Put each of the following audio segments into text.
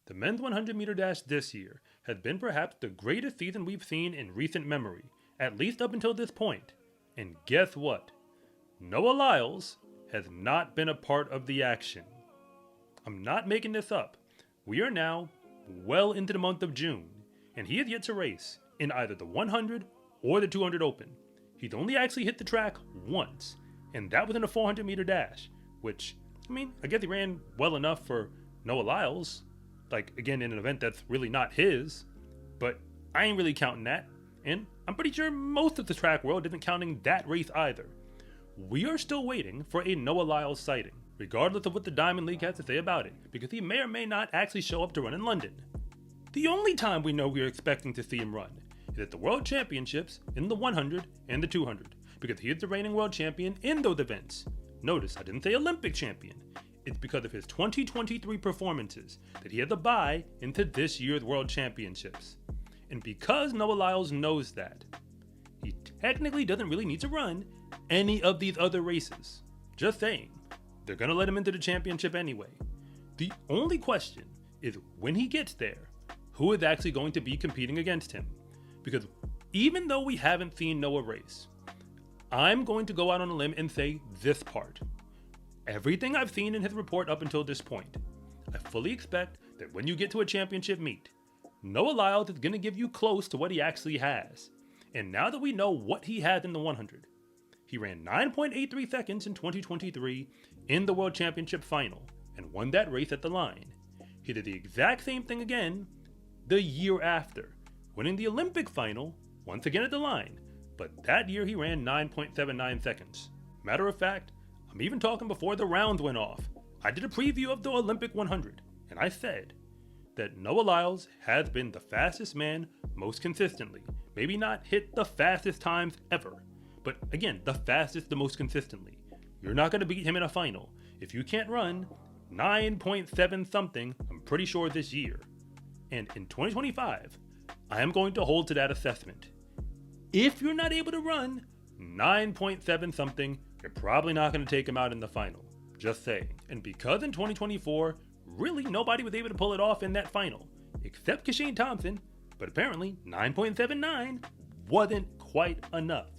The men's 100 meter dash this year has been perhaps the greatest season we've seen in recent memory, at least up until this point. And guess what? Noah Lyles has not been a part of the action. I'm not making this up. We are now well into the month of June, and he has yet to race in either the 100 or the 200 Open. He's only actually hit the track once, and that was in a 400 meter dash, which, I guess he ran well enough for Noah Lyles, again, in an event that's really not his, but I ain't really counting that, and I'm pretty sure most of the track world isn't counting that race either. We are still waiting for a Noah Lyles sighting, regardless of what the Diamond League has to say about it, because he may or may not actually show up to run in London. The only time we know we are expecting to see him run is at the World Championships in the 100 and the 200, because he is the reigning world champion in those events. Notice, I didn't say Olympic champion. It's because of his 2023 performances that he had to buy into this year's World Championships. And because Noah Lyles knows that, he technically doesn't really need to run any of these other races. Just saying, they're going to let him into the championship anyway. The only question is when he gets there, who is actually going to be competing against him? Because even though we haven't seen Noah race, I'm going to go out on a limb and say this part. Everything I've seen in his report up until this point, I fully expect that when you get to a championship meet, Noah Lyles is going to give you close to what he actually has. And now that we know what he had in the 100, he ran 9.83 seconds in 2023 in the World Championship final and won that race at the line. He did the exact same thing again the year after, winning the Olympic final once again at the line, but that year he ran 9.79 seconds. Matter of fact, I'm even talking before the rounds went off. I did a preview of the Olympic 100, and I said that Noah Lyles has been the fastest man most consistently. Maybe not hit the fastest times ever, but again, the fastest the most consistently. You're not going to beat him in a final if you can't run 9.7 something, I'm pretty sure, this year. And in 2025, I am going to hold to that assessment. If you're not able to run 9.7 something, you're probably not going to take him out in the final. Just saying. And because in 2024, really nobody was able to pull it off in that final, except Kishane Thompson, but apparently 9.79 wasn't quite enough.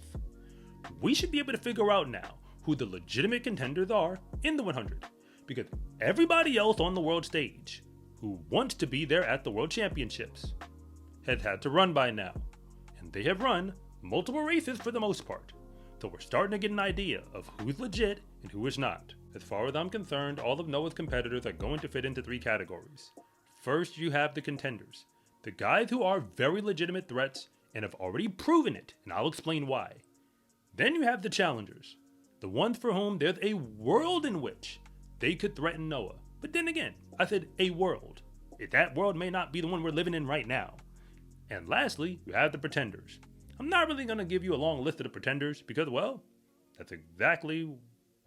We should be able to figure out now who the legitimate contenders are in the 100, because everybody else on the world stage who wants to be there at the World Championships has had to run by now, and they have run multiple races for the most part. So we're starting to get an idea of who's legit and who is not. As far as I'm concerned, all of Noah's competitors are going to fit into three categories. First, you have the contenders, the guys who are very legitimate threats and have already proven it, and I'll explain why. Then you have the challengers, the ones for whom there's a world in which they could threaten Noah. But then again, I said a world. That world may not be the one we're living in right now. And lastly, you have the pretenders. I'm not really going to give you a long list of the pretenders because, well, that's exactly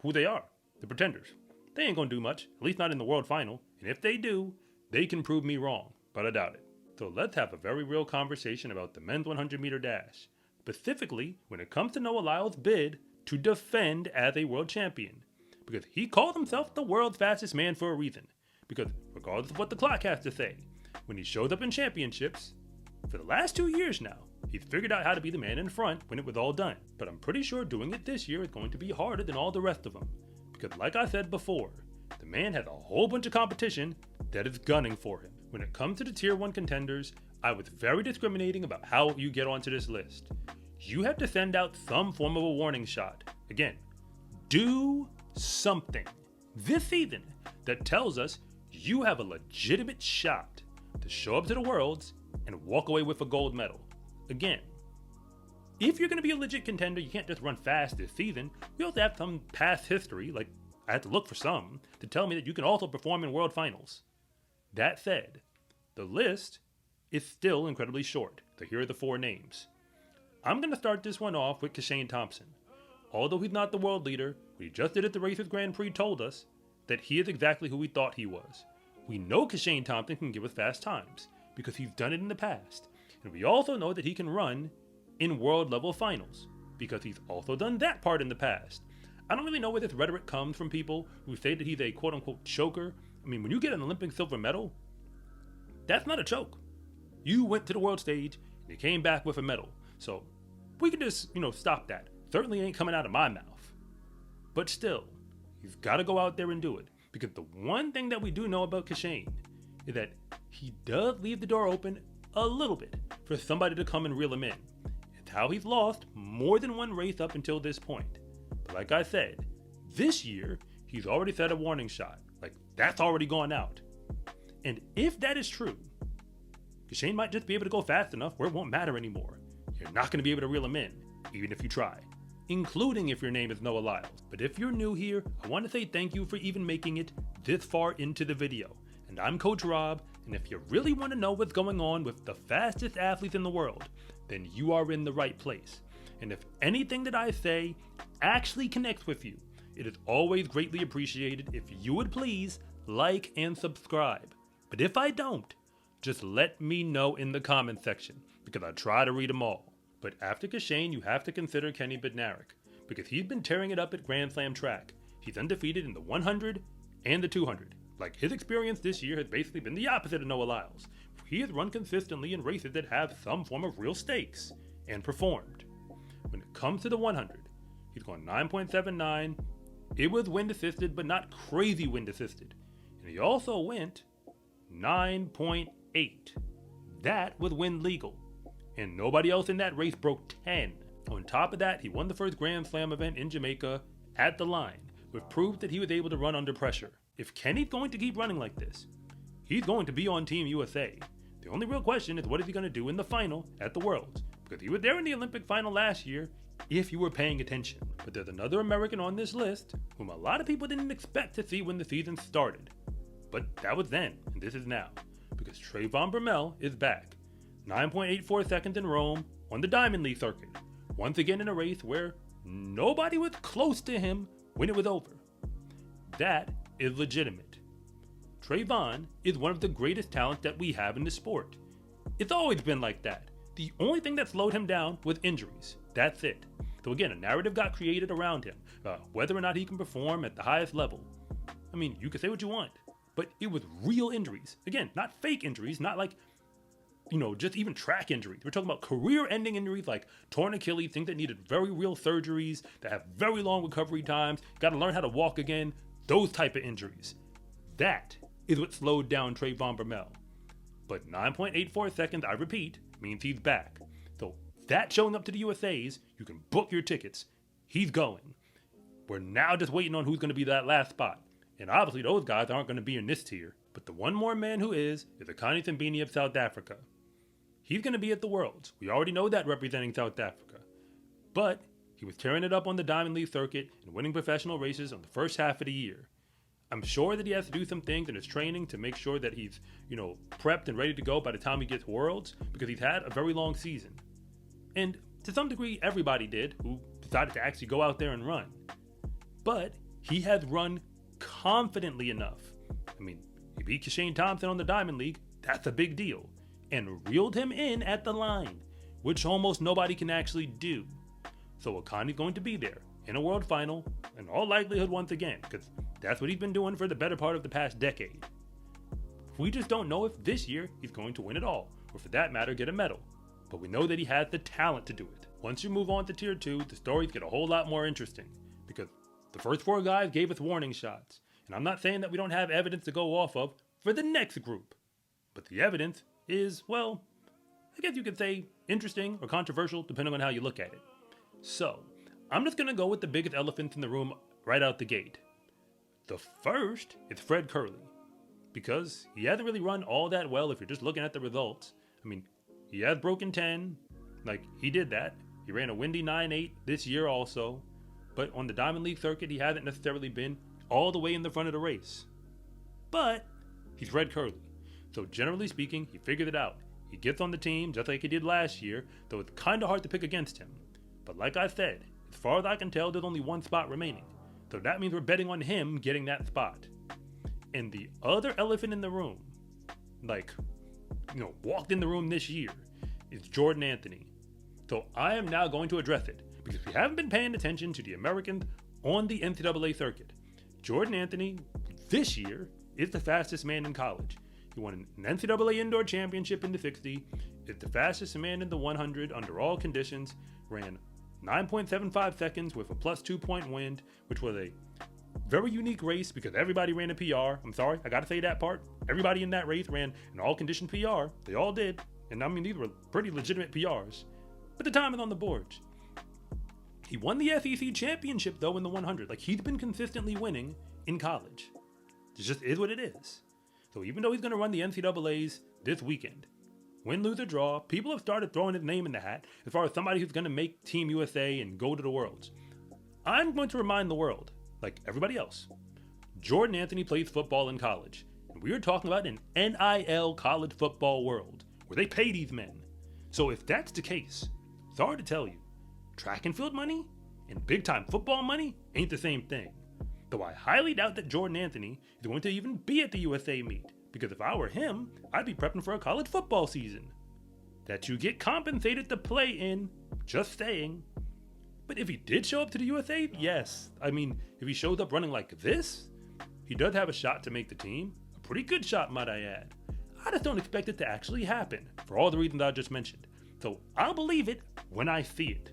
who they are, the pretenders. They ain't going to do much, at least not in the world final. And if they do, they can prove me wrong, but I doubt it. So let's have a very real conversation about the men's 100 meter dash, specifically when it comes to Noah Lyles' bid to defend as a world champion. Because he calls himself the world's fastest man for a reason. Because regardless of what the clock has to say, when he shows up in championships, for the last 2 years now, he's figured out how to be the man in front when it was all done. But I'm pretty sure doing it this year is going to be harder than all the rest of them. Because like I said before, the man has a whole bunch of competition that is gunning for him. When it comes to the tier 1 contenders, I was very discriminating about how you get onto this list. You have to send out some form of a warning shot. Again, do something this season that tells us you have a legitimate shot to show up to the Worlds and walk away with a gold medal. Again, if you're going to be a legit contender, you can't just run fast this season. You also have some past history, like I had to look for some, to tell me that you can also perform in world finals. That said, the list is still incredibly short, so here are the 4 names. I'm going to start this one off with Kishane Thompson. Although he's not the world leader, what he just did at the Racers Grand Prix told us that he is exactly who we thought he was. We know Kishane Thompson can give us fast times, because he's done it in the past. And we also know that he can run in world level finals, because he's also done that part in the past. I don't really know where this rhetoric comes from people who say that he's a quote unquote choker. I mean, when you get an Olympic silver medal, That's not a choke. You went to the world stage and you came back with a medal. So we can just, stop that. Certainly ain't coming out of my mouth. But still, he's got to go out there and do it. Because the one thing that we do know about Kishane is that he does leave the door open a little bit for somebody to come and reel him in. It's how he's lost more than one race up until this point. But like I said, this year, he's already set a warning shot. Like, that's already gone out. And if that is true, Kishane might just be able to go fast enough where it won't matter anymore. You're not going to be able to reel him in, even if you try. Including if your name is Noah Lyles. But if you're new here, I want to say thank you for even making it this far into the video. And I'm Coach Rob, and if you really want to know what's going on with the fastest athletes in the world, then you are in the right place. And if anything that I say actually connects with you, it is always greatly appreciated if you would please like and subscribe. But if I don't, just let me know in the comment section, because I try to read them all. But after Kishane, you have to consider Kenny Bednarek, because he's been tearing it up at Grand Slam track. He's undefeated in the 100 and the 200. Like, his experience this year has basically been the opposite of Noah Lyles. He has run consistently in races that have some form of real stakes, and performed. When it comes to the 100, he's gone 9.79. It was wind assisted, but not crazy wind assisted. And he also went 9.8. That was wind legal. And nobody else in that race broke 10. On top of that, he won the first Grand Slam event in Jamaica at the line, which proved that he was able to run under pressure. If Kenny's going to keep running like this, he's going to be on Team USA. The only real question is, what is he going to do in the final at the Worlds? Because he was there in the Olympic final last year, if you were paying attention. But there's another American on this list whom a lot of people didn't expect to see when the season started. But that was then, and this is now. Because Trayvon Bromell is back. 9.84 seconds in Rome on the Diamond League circuit. Once again in a race where nobody was close to him when it was over. That is legitimate. Trayvon is one of the greatest talents that we have in the sport. It's always been like that. The only thing that slowed him down was injuries. That's it. So again, a narrative got created around him, whether or not he can perform at the highest level. I mean, you can say what you want, but it was real injuries. Again, not fake injuries, not like, just even track injuries. We're talking about career-ending injuries like torn Achilles, things that needed very real surgeries, that have very long recovery times, got to learn how to walk again, those type of injuries. That is what slowed down Trayvon Bromell. But 9.84 seconds, I repeat, means he's back. So that showing up to the USA's, you can book your tickets. He's going. We're now just waiting on who's going to be that last spot. And obviously those guys aren't going to be in this tier. But the one more man who is Akani Simbine of South Africa. He's going to be at the Worlds. We already know that, representing South Africa. But he was tearing it up on the Diamond League circuit and winning professional races on the first half of the year. I'm sure that he has to do some things in his training to make sure that he's, prepped and ready to go by the time he gets Worlds, because he's had a very long season. And to some degree, everybody did who decided to actually go out there and run. But he has run confidently enough. I mean, he beat Kishane Thompson on the Diamond League. That's a big deal. And reeled him in at the line, which almost nobody can actually do. So Akani's going to be there in a world final, in all likelihood once again, because that's what he's been doing for the better part of the past decade. We just don't know if this year he's going to win it all, or for that matter, get a medal. But we know that he has the talent to do it. Once you move on to Tier 2, the stories get a whole lot more interesting, because the first 4 guys gave us warning shots. And I'm not saying that we don't have evidence to go off of for the next group. But the evidence is, well, I guess you could say interesting or controversial, depending on how you look at it. So, I'm just going to go with the biggest elephant in the room right out the gate. The first is Fred Kerley, because he hasn't really run all that well if you're just looking at the results. I mean, he has broken 10, he did that. He ran a windy 9.8 this year also, but on the Diamond League circuit, he hasn't necessarily been all the way in the front of the race. But he's Fred Kerley, so generally speaking, he figured it out. He gets on the team just like he did last year, though it's kind of hard to pick against him. But like I said, as far as I can tell, there's only one spot remaining. So that means we're betting on him getting that spot. And the other elephant in the room, walked in the room this year, is Jordan Anthony. So I am now going to address it, because if you haven't been paying attention to the Americans on the NCAA circuit, Jordan Anthony this year is the fastest man in college. He won an NCAA indoor championship in the 60, is the fastest man in the 100 under all conditions, ran 9.75 seconds with a plus 2-point wind, which was a very unique race because everybody ran a PR. I'm sorry, I gotta say that part. Everybody in that race ran an all-condition PR. They all did. And I mean, these were pretty legitimate PRs. But the time is on the boards. He won the SEC championship, though, in the 100. Like, he's been consistently winning in college. It just is what it is. So even though he's going to run the NCAAs this weekend, win, lose, or draw, people have started throwing his name in the hat as far as somebody who's going to make Team USA and go to the Worlds. I'm going to remind the world, like everybody else, Jordan Anthony plays football in college. And we are talking about an NIL college football world where they pay these men. So if that's the case, sorry to tell you, track and field money and big time football money ain't the same thing. Though I highly doubt that Jordan Anthony is going to even be at the USA meet, because if I were him, I'd be prepping for a college football season that you get compensated to play in, just saying. But if he did show up to the USA, yes. I mean, if he shows up running like this, he does have a shot to make the team. A pretty good shot, might I add. I just don't expect it to actually happen, for all the reasons I just mentioned. So I'll believe it when I see it.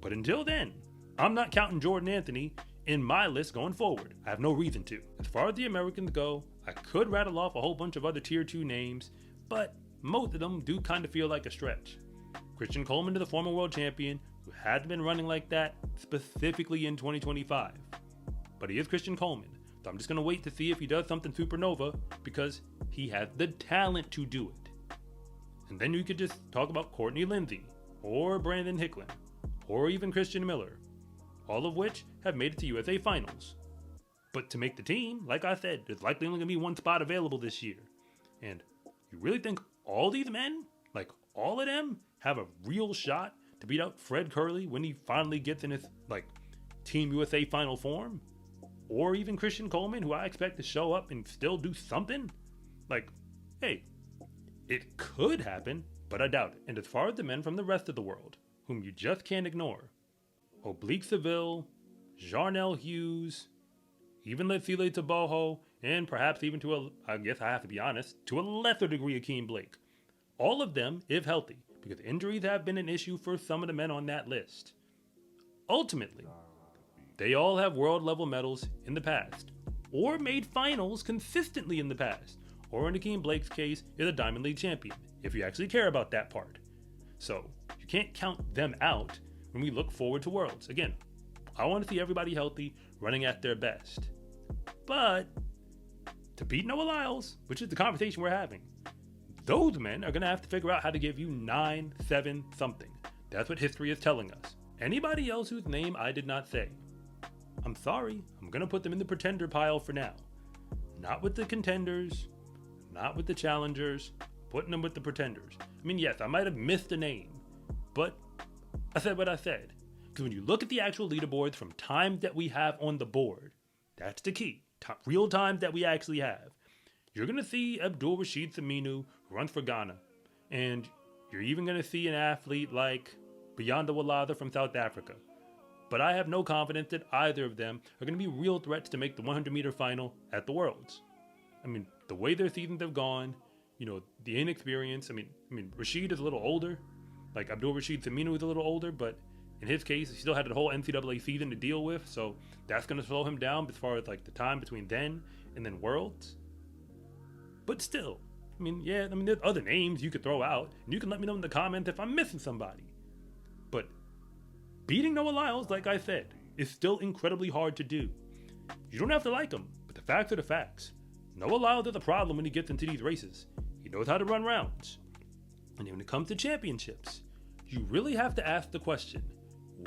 But until then, I'm not counting Jordan Anthony in my list going forward. I have no reason to. As far as the Americans go, I could rattle off a whole bunch of other tier 2 names, but most of them do kind of feel like a stretch. Christian Coleman is the former world champion who has been running like that specifically in 2025. But he is Christian Coleman, so I'm just going to wait to see if he does something supernova because he has the talent to do it. And then you could just talk about Courtney Lindsey or Brandon Hicklin or even Christian Miller, all of which have made it to USA Finals. But to make the team, like I said, there's likely only going to be one spot available this year. And you really think all these men, like all of them, have a real shot to beat out Fred Kerley when he finally gets in his, like, Team USA final form? Or even Christian Coleman, who I expect to show up and still do something? Like, hey, it could happen, but I doubt it. And as far as the men from the rest of the world, whom you just can't ignore, Oblique Seville, Jarnell Hughes, even Letsile Taboho, and perhaps even I guess I have to be honest, to a lesser degree Akeem Blake. All of them, if healthy, because injuries have been an issue for some of the men on that list. Ultimately, they all have world-level medals in the past, or made finals consistently in the past, or in Akeem Blake's case, is a Diamond League champion, if you actually care about that part. So, you can't count them out when we look forward to Worlds. Again, I want to see everybody healthy, running at their best. But to beat Noah Lyles, which is the conversation we're having, those men are going to have to figure out how to give you 9-7 something. That's what history is telling us. Anybody else whose name I did not say, I'm sorry, I'm going to put them in the pretender pile for now. Not with the contenders, not with the challengers, putting them with the pretenders. I mean, yes, I might have missed a name, but I said what I said. Because when you look at the actual leaderboards from times that we have on the board, that's the key. Real times that we actually have. You're going to see Abdul Rashid Saminu, who runs for Ghana. And you're even going to see an athlete like Beyonda Walaza from South Africa. But I have no confidence that either of them are going to be real threats to make the 100-meter final at the Worlds. I mean, the way their seasons have gone, you know, the inexperience. I mean, Rashid is a little older. Like, Abdul Rashid Saminu is a little older, but in his case, he still had the whole NCAA season to deal with, so that's going to slow him down as far as, like, the time between then and then Worlds. But still, there's other names you could throw out, and you can let me know in the comments if I'm missing somebody. But beating Noah Lyles, like I said, is still incredibly hard to do. You don't have to like him, but the facts are the facts. Noah Lyles is a problem when he gets into these races. He knows how to run rounds. And when it comes to championships, you really have to ask the question,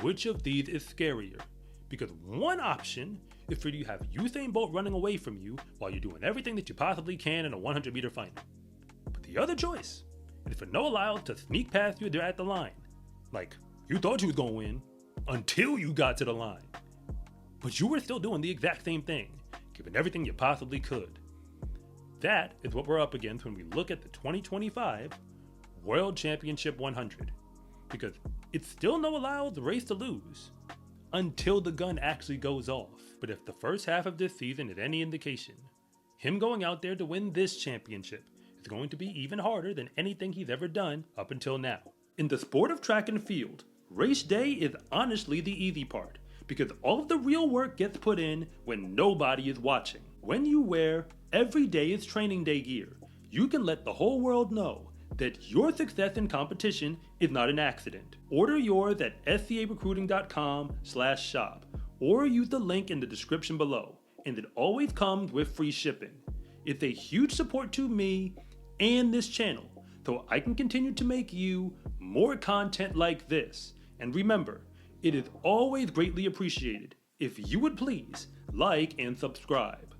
which of these is scarier? Because one option is for you to have Usain Bolt running away from you while you're doing everything that you possibly can in a 100-meter final. But the other choice is for Noah Lyles to sneak past you at the line. Like, you thought you was going to win until you got to the line. But you were still doing the exact same thing, giving everything you possibly could. That is what we're up against when we look at the 2025 World Championship 100. Because it's still Noah Lyles' race to lose until the gun actually goes off. But if the first half of this season is any indication, him going out there to win this championship it's going to be even harder than anything he's ever done up until now. In the sport of track and field, race day is honestly the easy part, because all of the real work gets put in when nobody is watching. When you wear every day is training day gear, you can let the whole world know that your success in competition is not an accident. Order yours at scarecruiting.com/shop or use the link in the description below, and it always comes with free shipping. It's a huge support to me and this channel, so I can continue to make you more content like this. And remember, it is always greatly appreciated if you would please like and subscribe.